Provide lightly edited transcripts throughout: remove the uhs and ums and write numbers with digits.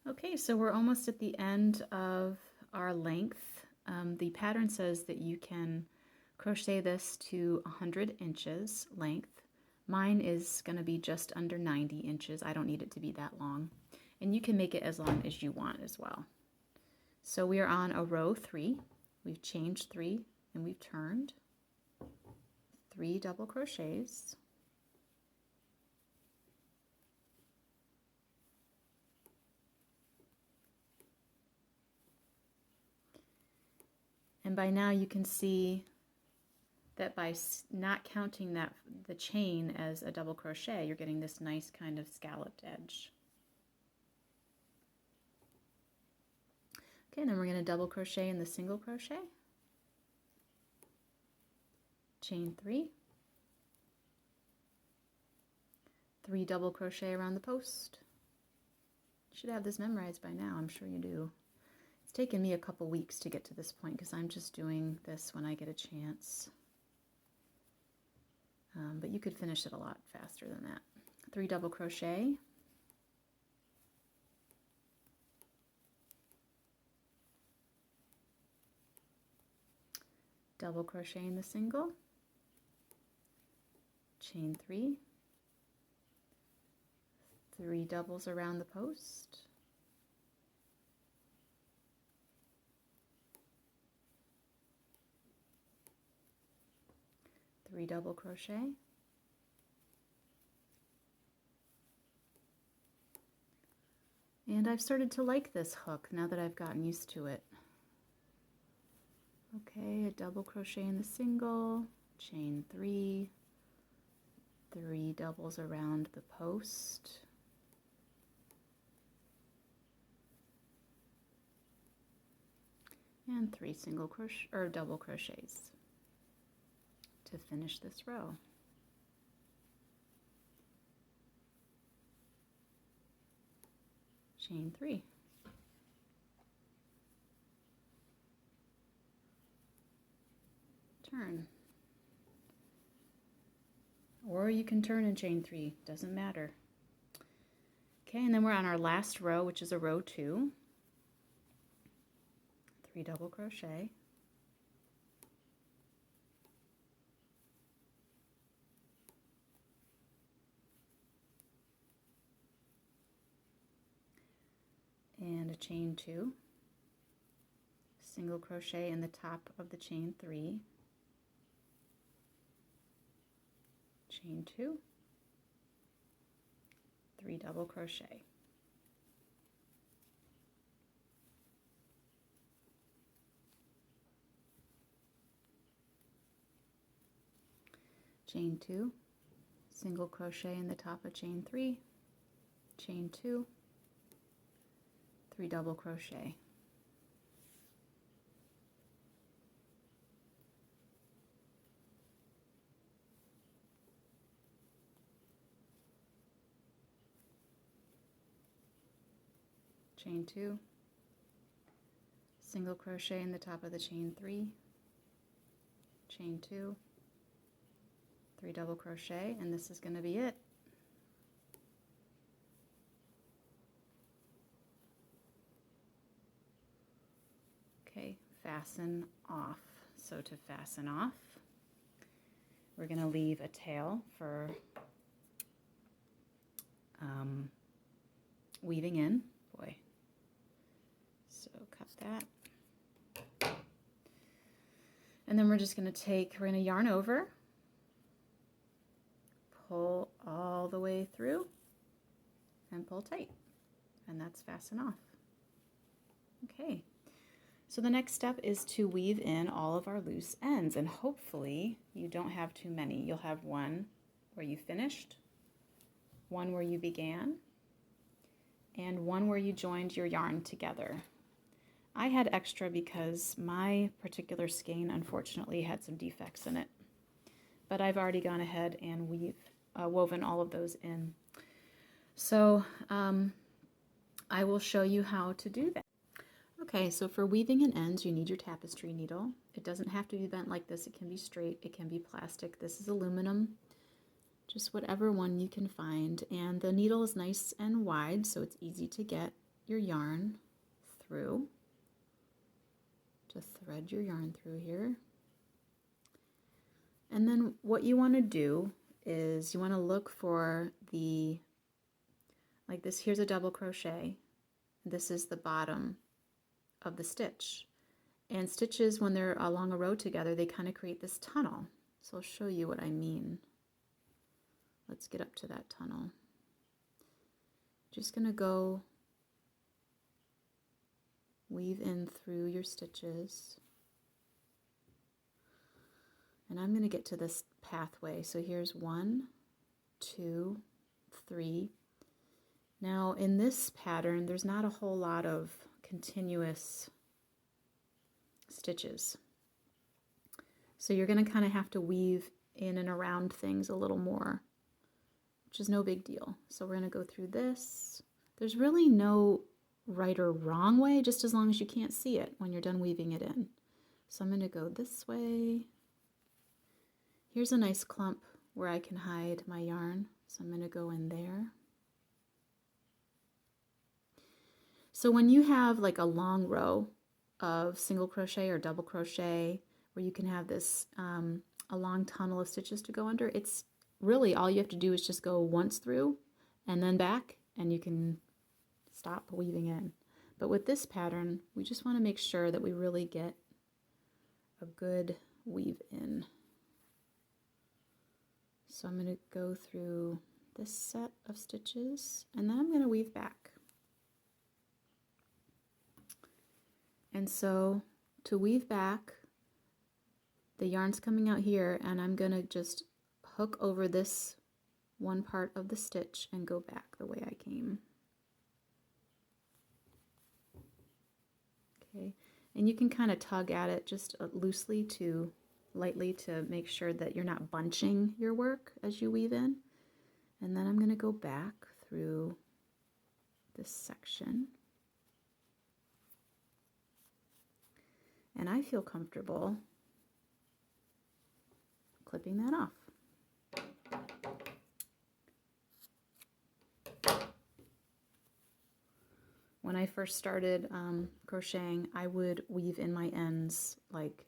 Okay, so we're almost at the end of our length. The pattern says that you can crochet this to 100 inches length. Mine is going to be just under 90 inches. I don't need it to be that long. And you can make it as long as you want as well. So we are on a row 3. We've chained 3 and we've turned 3 double crochets. And by now you can see that by not counting the chain as a double crochet, you're getting this nice kind of scalloped edge. Okay, then we're going to double crochet in the single crochet, chain 3, 3 double crochet around the post. You should have this memorized by now, I'm sure you do. It's taken me a couple weeks to get to this point because I'm just doing this when I get a chance. But you could finish it a lot faster than that. 3 double crochet, double crochet in the single, chain 3, 3 doubles around the post, three double crochet, and I've started to like this hook now that I've gotten used to it. Okay, a double crochet in the single, chain 3, 3 doubles around the post, and 3 single crochet or double crochets to finish this row. Chain 3. Turn. Or you can turn and chain 3, doesn't matter. Okay, and then we're on our last row, which is a row 2. 3 double crochet. And a chain 2, single crochet in the top of the chain 3, chain 2, 3 double crochet. Chain 2, single crochet in the top of chain 3, chain 2, 3 double crochet. Chain 2, single crochet in the top of the chain 3, chain 2, 3 double crochet, and this is going to be it. Okay, fasten off. So to fasten off, we're going to leave a tail for weaving in. Boy. So cut that. And then we're just going to we're going to yarn over, pull all the way through, and pull tight. And that's fasten off. Okay. So the next step is to weave in all of our loose ends, and hopefully you don't have too many. You'll have one where you finished, one where you began, and one where you joined your yarn together. I had extra because my particular skein unfortunately had some defects in it, but I've already gone ahead and woven all of those in. So I will show you how to do that. Okay, so for weaving in ends, you need your tapestry needle. It doesn't have to be bent like this. It can be straight. It can be plastic. This is aluminum. Just whatever one you can find. And the needle is nice and wide, so it's easy to get your yarn through, to thread your yarn through here. And then what you want to do is you want to look for the, like this, here's a double crochet. This is the bottom of the stitch. And stitches, when they're along a row together, they kind of create this tunnel. So I'll show you what I mean. Let's get up to that tunnel. Just going to go weave in through your stitches. And I'm going to get to this pathway. So here's 1, 2, 3. Now in this pattern, there's not a whole lot of continuous stitches. So you're going to kind of have to weave in and around things a little more, which is no big deal. So we're going to go through this. There's really no right or wrong way, just as long as you can't see it when you're done weaving it in. So I'm going to go this way. Here's a nice clump where I can hide my yarn. So I'm going to go in there. So when you have like a long row of single crochet or double crochet where you can have this a long tunnel of stitches to go under, it's really all you have to do is just go once through and then back, and you can stop weaving in. But with this pattern, we just want to make sure that we really get a good weave in. So I'm going to go through this set of stitches, and then I'm going to weave back. And so to weave back, the yarn's coming out here, and I'm going to just hook over this one part of the stitch and go back the way I came. Okay, and you can kind of tug at it just loosely to lightly to make sure that you're not bunching your work as you weave in. And then I'm going to go back through this section. And I feel comfortable clipping that off. When I first started crocheting, I would weave in my ends like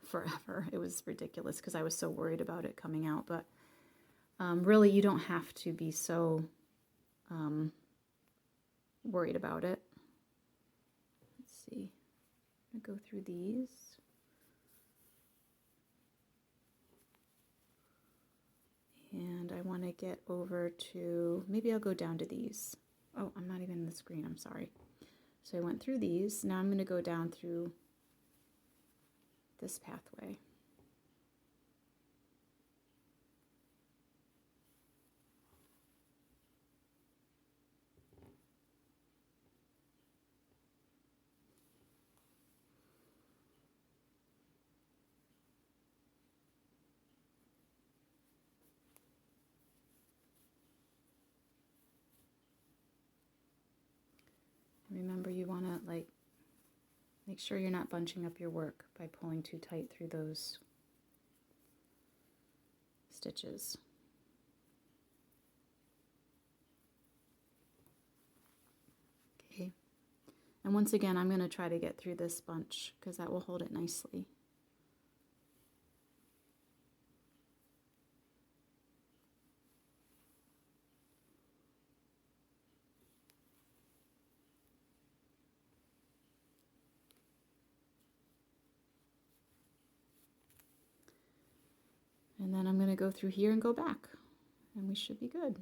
forever. It was ridiculous because I was so worried about it coming out, but really you don't have to be so worried about it. Let's see. I'm going to go through these. And I want to get over to, maybe I'll go down to these. Oh, I'm not even in the screen, I'm sorry. So I went through these. Now I'm going to go down through this pathway. Remember, you want to like make sure you're not bunching up your work by pulling too tight through those stitches. Okay, and once again I'm going to try to get through this bunch because that will hold it nicely. And then I'm going to go through here and go back, and we should be good.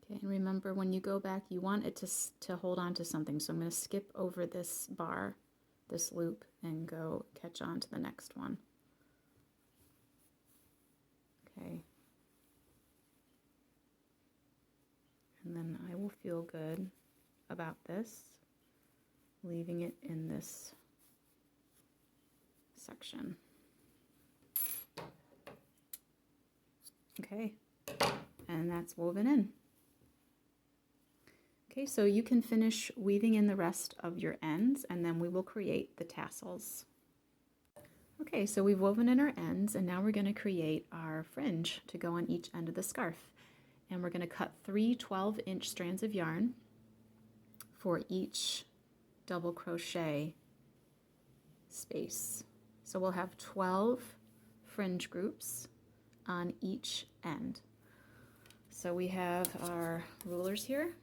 Okay, and remember when you go back, you want it to hold on to something. So I'm going to skip over this bar, this loop, and go catch on to the next one. Okay. And then I will feel good about this, leaving it in this section. Okay, and that's woven in. Okay, so you can finish weaving in the rest of your ends, and then we will create the tassels. Okay, so we've woven in our ends, and now we're going to create our fringe to go on each end of the scarf. And we're going to cut 3 12-inch strands of yarn for each double crochet space. So we'll have 12 fringe groups on each end. So we have our rulers here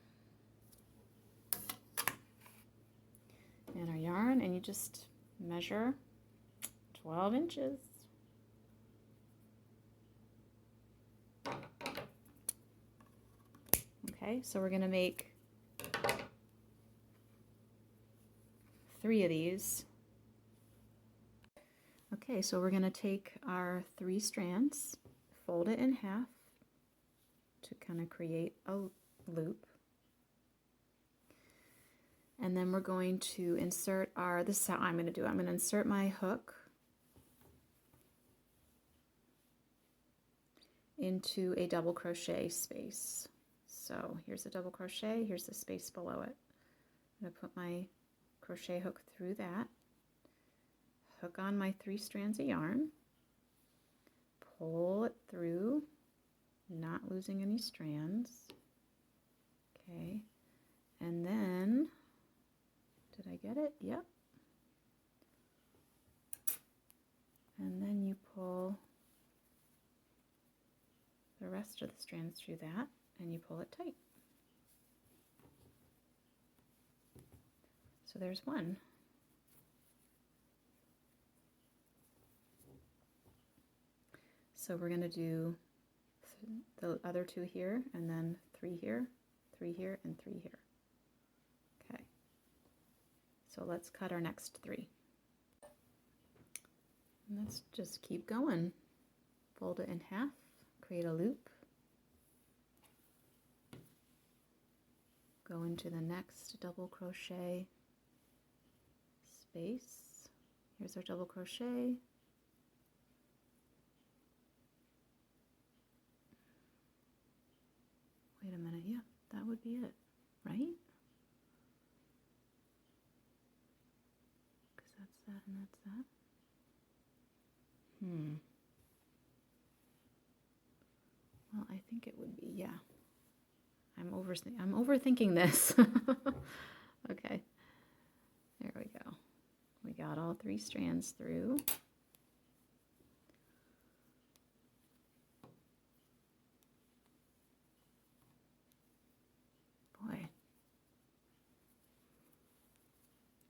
and our yarn, and you just measure 12 inches. Okay, so we're going to make 3 of these. Okay, so we're going to take our 3 strands, fold it in half to kind of create a loop. And then we're going to insert our, this is how I'm going to do it. I'm going to insert my hook into a double crochet space. So here's a double crochet, here's the space below it. I'm going to put my crochet hook through that, hook on my 3 strands of yarn, pull it through, not losing any strands. Okay, and then, did I get it? Yep. And then you pull the rest of the strands through that, and you pull it tight. So there's one. So we're going to do the other 2 here, and then 3 here, 3 here, and 3 here. Okay. So let's cut our next 3. And let's just keep going. Fold it in half, create a loop, go into the next double crochet space. Here's our double crochet. Wait a minute, yeah, that would be it, right? Because that's that and that's that. Well, I think it would be, yeah. I'm overthinking this. Okay, there we go. We got all 3 strands through. Boy,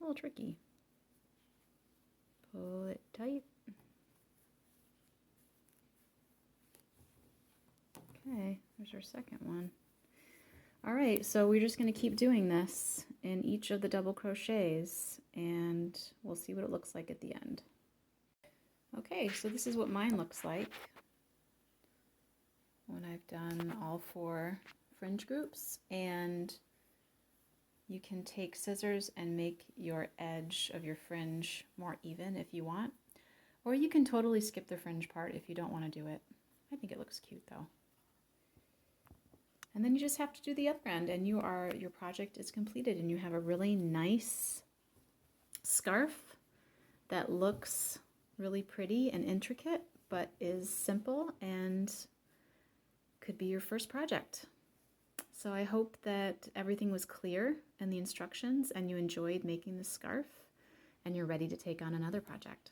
a little tricky. Pull it tight. Okay, there's our second one. All right, so we're just going to keep doing this in each of the double crochets, and we'll see what it looks like at the end. Okay, so this is what mine looks like when I've done all 4 fringe groups, and you can take scissors and make your edge of your fringe more even if you want, or you can totally skip the fringe part if you don't want to do it. I think it looks cute though. And then you just have to do the other end, and your project is completed, and you have a really nice scarf that looks really pretty and intricate, but is simple and could be your first project. So I hope that everything was clear in the instructions and you enjoyed making this scarf and you're ready to take on another project.